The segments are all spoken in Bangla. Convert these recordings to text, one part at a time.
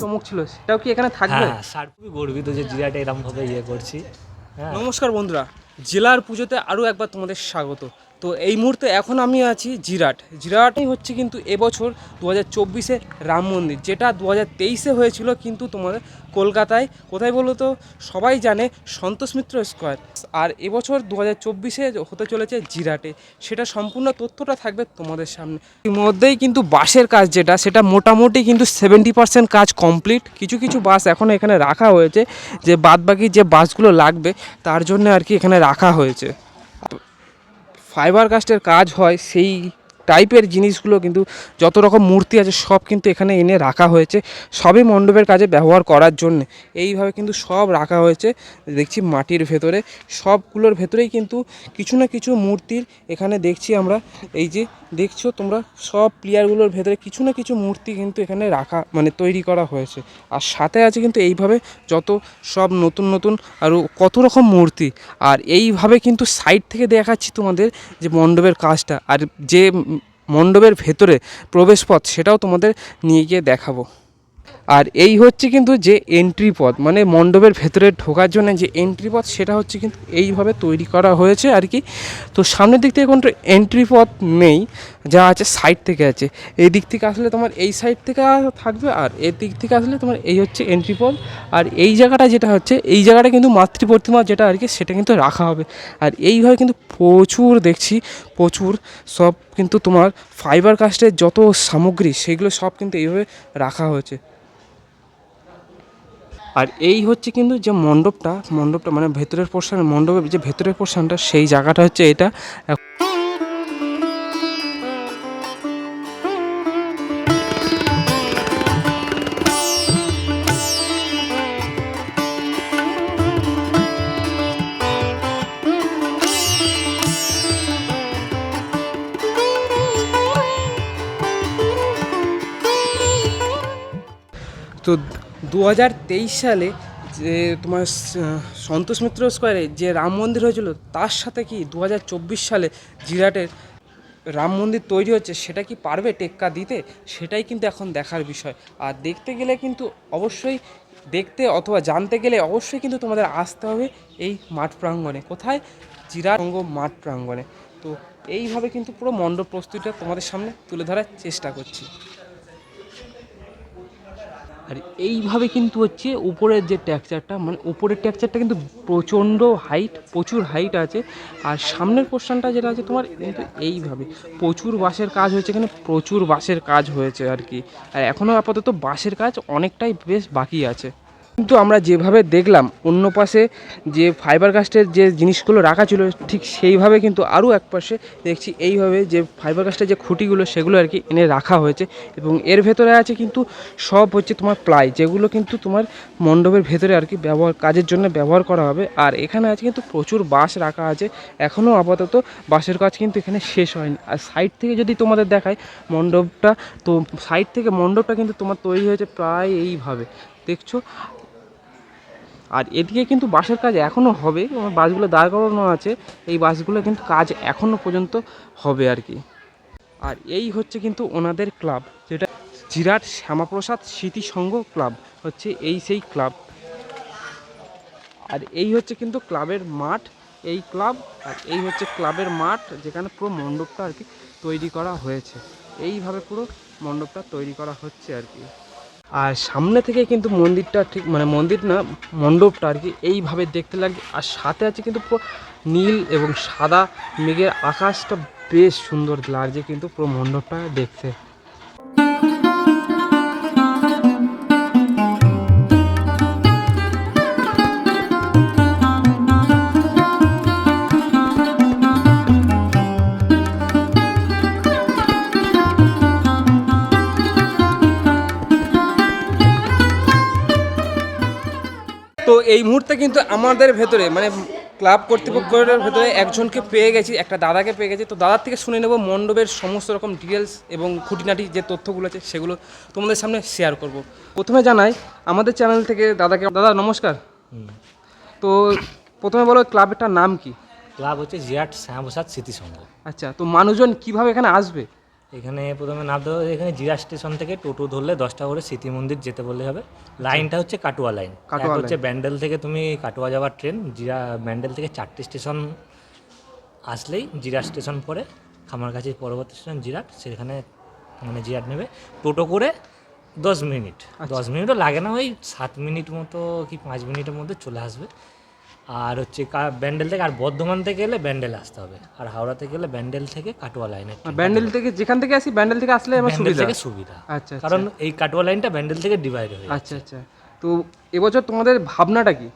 চমক ছিল সেটাও কি এখানে থাকবে? হ্যাঁ স্যার, খুবই গর্বিত যে জিরাটে এরকমভাবে করছি। হ্যাঁ, নমস্কার বন্ধুরা, জেলার পুজোতে আরও একবার তোমাদের স্বাগত। তো এই মুহূর্তে এখন আমি আছি জিরাটই হচ্ছে কিন্তু এবছর 2024-এ রাম মন্দির, যেটা 2023-এ হয়েছিল কিন্তু তোমাদের কলকাতায়। কোথায় বলো তো? সবাই জানে সন্তোষ মিত্র স্কোয়ার। আর এবছর 2024-এ হতে চলেছে জিরাটে। সেটা সম্পূর্ণ তথ্যটা থাকবে তোমাদের সামনে। এর মধ্যেই কিন্তু বাসের কাজ সেটা মোটামুটি কিন্তু 70% কাজ কমপ্লিট। কিছু কিছু বাস এখনও এখানে রাখা হয়েছে, যে বাদবাকি যে বাসগুলো লাগবে তার জন্য আর কি এখানে রাখা হয়েছে। ফাইবার কাস্টের কাজ হয় সেই টাইপের জিনিসগুলো কিন্তু যত রকম মূর্তি আছে সব কিন্তু এখানে এনে রাখা হয়েছে, সবই মণ্ডপের কাজে ব্যবহার করার জন্য। এইভাবে কিন্তু সব রাখা হয়েছে দেখছি মাটির ভেতরে। সবগুলোর ভেতরেই কিন্তু কিছু না কিছু মূর্তির এখানে দেখছি আমরা। এই যে দেখছো তোমরা, সব প্লেয়ারগুলোর ভেতরে কিছু না কিছু মূর্তি কিন্তু এখানে রাখা মানে তৈরি করা হয়েছে। আর সাথে আছে কিন্তু এইভাবে যত সব নতুন নতুন আরও কত রকম মূর্তি। আর এইভাবে কিন্তু সাইড থেকে দেখাচ্ছি তোমাদের যে মণ্ডপের কাজটা, আর যে মণ্ডপের ভেতরে প্রবেশপথ সেটাও তোমাদের নিয়ে গিয়ে দেখাবো। আর এই হচ্ছে কিন্তু যে এন্ট্রি পথ, মানে মণ্ডপের ভেতরে ঢোকার জন্য যে এন্ট্রি পথ, সেটা হচ্ছে কিন্তু এইভাবে তৈরি করা হয়েছে আর কি। তো সামনের দিক থেকে কোনো এন্ট্রি পথ নেই, যা আছে সাইড থেকে আছে। এই দিক থেকে আসলে তোমার এই সাইড থেকে থাকবে, আর এর দিক থেকে আসলে তোমার এই হচ্ছে এন্ট্রি পথ। আর এই জায়গাটা যেটা হচ্ছে, এই জায়গাটা কিন্তু মাতৃ প্রতিমা যেটা আর কি সেটা কিন্তু রাখা হবে। আর এইভাবে কিন্তু প্রচুর দেখছি, প্রচুর সব কিন্তু তোমার ফাইবার কাস্টের যত সামগ্রী সেগুলো সব কিন্তু এইভাবে রাখা হয়েছে। আর এই হচ্ছে কিন্তু যে মণ্ডপটা মানে ভেতরের পোর্শন, মণ্ডপের যে ভেতরের পোর্শনটা সেই জায়গাটা হচ্ছে এটা। তো 2023 সালে যে তোমার সন্তোষ মিত্র স্কোয়ারে যে রাম মন্দির হয়েছিল, তার সাথে কি 2024 সালে জিরাটের রাম মন্দির তৈরি হচ্ছে, সেটা কি পারবে টেক্কা দিতে? সেটাই কিন্তু এখন দেখার বিষয়। আর দেখতে গেলে কিন্তু অবশ্যই, দেখতে অথবা জানতে গেলে অবশ্যই কিন্তু তোমাদের আসতে হবে এই মাঠ প্রাঙ্গণে। কোথায়? জিরাট রঙ্গ মাঠ প্রাঙ্গণে। তো এইভাবে কিন্তু পুরো মণ্ডপ প্রস্তুতিটা তোমাদের সামনে তুলে ধরার চেষ্টা করছি। আর এইভাবে কিন্তু হচ্ছে উপরের যে টেক্সচারটা, মানে উপরের টেক্সচারটা কিন্তু প্রচণ্ড হাইট, প্রচুর হাইট আছে। আর সামনের পোর্শনটা যেটা আছে তোমার কিন্তু এইভাবে প্রচুর বাঁশের কাজ হয়েছে, এখানে প্রচুর বাঁশের কাজ হয়েছে আর কি। আর এখনও আপাতত বাঁশের কাজ অনেকটাই বেশ বাকি আছে। কিন্তু আমরা যেভাবে দেখলাম অন্য পাশে যে ফাইবার কাস্টের যে জিনিসগুলো রাখা ছিল, ঠিক সেইভাবে কিন্তু আরও এক পাশে দেখছি এইভাবে যে ফাইবার কাস্টের যে খুঁটিগুলো সেগুলো আর কি এনে রাখা হয়েছে। এবং এর ভেতরে আছে কিন্তু সব হচ্ছে তোমার প্লাই, যেগুলো কিন্তু তোমার মণ্ডপের ভেতরে আর কি কাজের জন্য ব্যবহার করা হবে। আর এখানে আছে কিন্তু প্রচুর বাঁশ রাখা আছে, এখনও আপাতত বাঁশের কাজ কিন্তু এখানে শেষ হয়নি। আর সাইড থেকে যদি তোমাদের দেখায় মণ্ডপটা, তো সাইড থেকে মণ্ডপটা কিন্তু তোমার তৈরি হয়েছে প্রায় এইভাবে দেখছো। আর এদিকে কিন্তু বাসের কাজ এখনও হবে, বাসগুলো দাঁড় করানো আছে, এই বাসগুলো কিন্তু কাজ এখনও পর্যন্ত হবে আর কি। আর এই হচ্ছে কিন্তু ওনাদের ক্লাব, যেটা জিরাট শ্যামাপ্রসাদ স্মৃতি সংঘ ক্লাব হচ্ছে এই সেই ক্লাব। আর এই হচ্ছে কিন্তু ক্লাবের মাঠ, এই ক্লাব। আর এই হচ্ছে ক্লাবের মাঠ, যেখানে পুরো মণ্ডপটা আর কি তৈরি করা হয়েছে। এইভাবে পুরো মণ্ডপটা তৈরি করা হচ্ছে আর কি। আর সামনে থেকে কিন্তু মন্দিরটা ঠিক, মানে মন্দির না, মণ্ডপটা আর কি এইভাবে দেখতে লাগে। আর সাথে আছে কিন্তু পুরো নীল এবং সাদা মেঘের আকাশটা, বেশ সুন্দর লাগছে কিন্তু পুরো মণ্ডপটা দেখতে। তো এই মুহূর্তে কিন্তু আমাদের ভেতরে মানে ক্লাব কর্তৃপক্ষের ভেতরে একজনকে পেয়ে গেছি, একটা দাদাকে পেয়ে গেছি। তো দাদার থেকে শুনে নেব মণ্ডপের সমস্ত রকম ডিটেলস এবং খুঁটিনাটি যে তথ্যগুলো আছে সেগুলো তোমাদের সামনে শেয়ার করব। প্রথমে জানাই আমাদের চ্যানেল থেকে দাদাকে। দাদা নমস্কার। তো প্রথমে বলো ক্লাবটার নাম কি? ক্লাব হচ্ছে জিরাট শ্যামাপ্রসাদ স্মৃতি সংঘ। আচ্ছা, তো মানুষজন কিভাবে এখানে আসবে? এখানে প্রথমে নামতে হবে, এখানে জিরাট স্টেশন থেকে টোটো ধরলে 10 টাকা করে স্মৃতি মন্দির যেতে বললে হবে। লাইনটা হচ্ছে কাটোয়া লাইন। কাটোয়া হচ্ছে ব্যান্ডেল থেকে তুমি কাটোয়া যাওয়ার ট্রেন, ব্যান্ডেল থেকে 4টে স্টেশন আসলেই জিরাট স্টেশন পরে, খামারগাছির পরবর্তী স্টেশন জিরাট, সেখানে মানে জিরাট নেবে টোটো করে 10 মিনিট, 10 মিনিটও লাগে না, ওই 7 মিনিট মতো কি 5 মিনিটের মধ্যে চলে আসবে। আর হচ্ছে ব্যান্ডেল থেকে, আর বর্ধমান থেকে গেলে ব্যান্ডেল আসতে হবে, আর হাওড়া থেকে গেলে ব্যান্ডেল থেকে কাটোয়া লাইনে। ব্যান্ডেল থেকে যেখান থেকে আসি ব্যান্ডেল থেকে আসলে আমার ব্যান্ডেল সুবিধা। থেকে সুবিধা, আচ্ছা কারণ এই কাটোয়া লাইনটা ব্যান্ডেল থেকে ডিভাইড হয়ে আচ্ছা আচ্ছা। তো এবছর তোমাদের ভাবনাটা কি?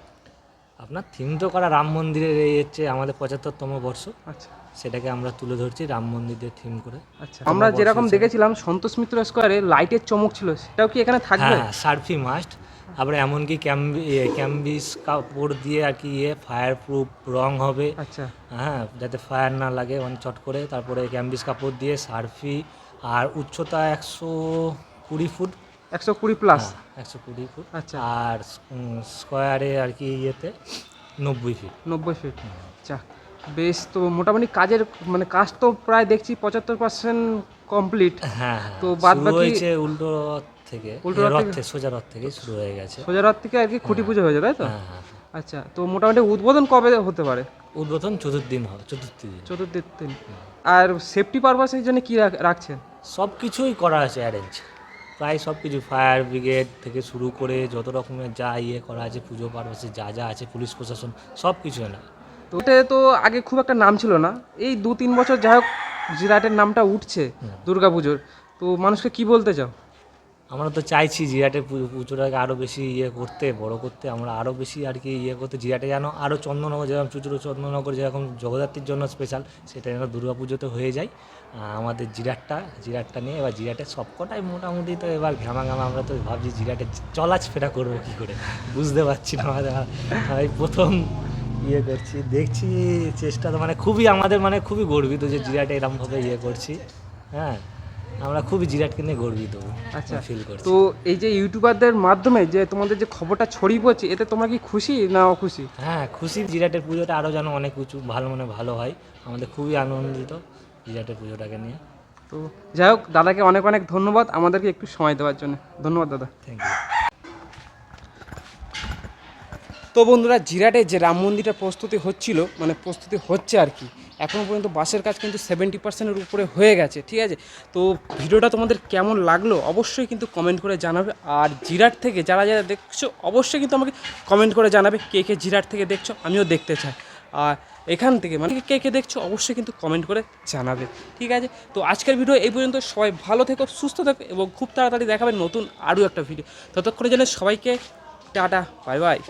আপনার থিম তো করা রাম মন্দিরের, এই হচ্ছে আমাদের 75তম বর্ষ, আচ্ছা সেটাকে আমরা তুলে ধরছি রাম মন্দিরের থিম করে। আচ্ছা। আমরা যেরকম দেখেছিলাম সন্তোষ মিত্র স্কোয়ারে লাইটের চমক ছিল, সেটাও কি এখানে থাকবে? হ্যাঁ, সার্ফি মাস্ট। আবার এমনকি ক্যাম্বিস কাপড় দিয়ে আর কি ফায়ার প্রুফ রং হবে, আচ্ছা হ্যাঁ, যাতে ফায়ার না লাগে চট করে। তারপরে ক্যাম্বিস কাপড় দিয়ে সার্ফি, আর উচ্চতা 120 ফুট, 120 প্লাস। 120 ফুট। আচ্ছা। আর স্কোয়ারে আর কি 90 ফিট। 90 ফিট। আচ্ছা বেশ। তো মোটামুটি কাজের মানে কাজ তো প্রায় দেখছি 75% কমপ্লিট। হ্যাঁ, তো বাদ বাকি হয়েছে উল্টো রথ থেকে, সোজা রথ থেকে শুরু হয়ে গেছে। সোজা রাত থেকে আর কি খুঁটি পুজো হয়ে যায়, তাই তো? হ্যাঁ, আচ্ছা। তো মোটামুটি উদ্বোধন কবে হতে পারে? উদ্বোধন চতুর্থ দিন হবে, চতুর্থ দিন। আর সেফটি পারপাসের জন্য কি রাখছেন? সব কিছুই করা আছে অ্যারেঞ্জ, প্রায় সব কিছু, ফায়ার ব্রিগেড থেকে শুরু করে যত রকমের যা করা আছে পুজো পারপাসে যা যা আছে, পুলিশ প্রশাসন সব কিছু না। তো ওটা তো আগে খুব একটা নাম ছিল না, এই 2-3 বছর যাই হোক জিরাটের নামটা উঠছে দুর্গাপুজোর। তো মানুষকে কি বলতে চাও? আমরা তো চাইছি জিরাটের পুজোটাকে আরও বেশি করতে, বড় করতে, আমরা আরও বেশি আর কি করতে। জিরাটে যেন আরও চন্দননগর, যেরকম চুচুড়ো চন্দননগর যেরকম জগদ্ধাত্রীর জন্য স্পেশাল, সেটা যেন দুর্গাপুজোতে হয়ে যায়। আমাদের জিরাটটা নিয়ে এবার জিরাটের সবকটাই মোটামুটি তো এবার ঘামা আমরা তো ভাবছি জিরাটে চলাফেরা করবো কী করে, বুঝতে পারছি না। এই প্রথম করছি, দেখছি চেষ্টা তো মানে খুবই আমাদের মানে খুবই গর্বিত যে জিরাটে এরকমভাবে করছি। হ্যাঁ, আমরা খুবই জিরাটকে নিয়ে গর্বিত। আচ্ছা ফিল করছি। তো এই যে ইউটিউবারদের মাধ্যমে যে তোমাদের যে খবরটা ছড়িয়ে পড়ছে, এতে তোমরা কি খুশি না অখুশি? হ্যাঁ, খুশি। জিরাটের পুজোটা আরও যেন অনেক কিছু ভালো হয়, আমাদের খুবই আনন্দিত জিরাটের পুজোটাকে নিয়ে। তো যাই হোক, দাদাকে অনেক অনেক ধন্যবাদ আমাদেরকে একটু সময় দেওয়ার জন্য। ধন্যবাদ দাদা। Thank you. তো বন্ধুরা, জিরাটে যে রাম মন্দিরটা প্রস্তুতি হচ্ছে আর কি, এখনও পর্যন্ত বাসের কাজ কিন্তু 70%-এর উপরে হয়ে গেছে, ঠিক আছে? তো ভিডিওটা তোমাদের কেমন লাগলো অবশ্যই কিন্তু কমেন্ট করে জানাবে। আর জিরাট থেকে যারা দেখছো অবশ্যই কিন্তু আমাকে কমেন্ট করে জানাবে কে কে জিরাট থেকে দেখছো, আমিও দেখতে চাই। আর এখান থেকে মানে কে কে দেখছো অবশ্যই কিন্তু কমেন্ট করে জানাবে, ঠিক আছে? তো আজকের ভিডিও এই পর্যন্ত। সবাই ভালো থেকো, সুস্থ থেকো, এবং খুব তাড়াতাড়ি দেখাবে নতুন আরও একটা ভিডিও। ততক্ষণে জানাই সবাইকে টাটা, বাই বাই।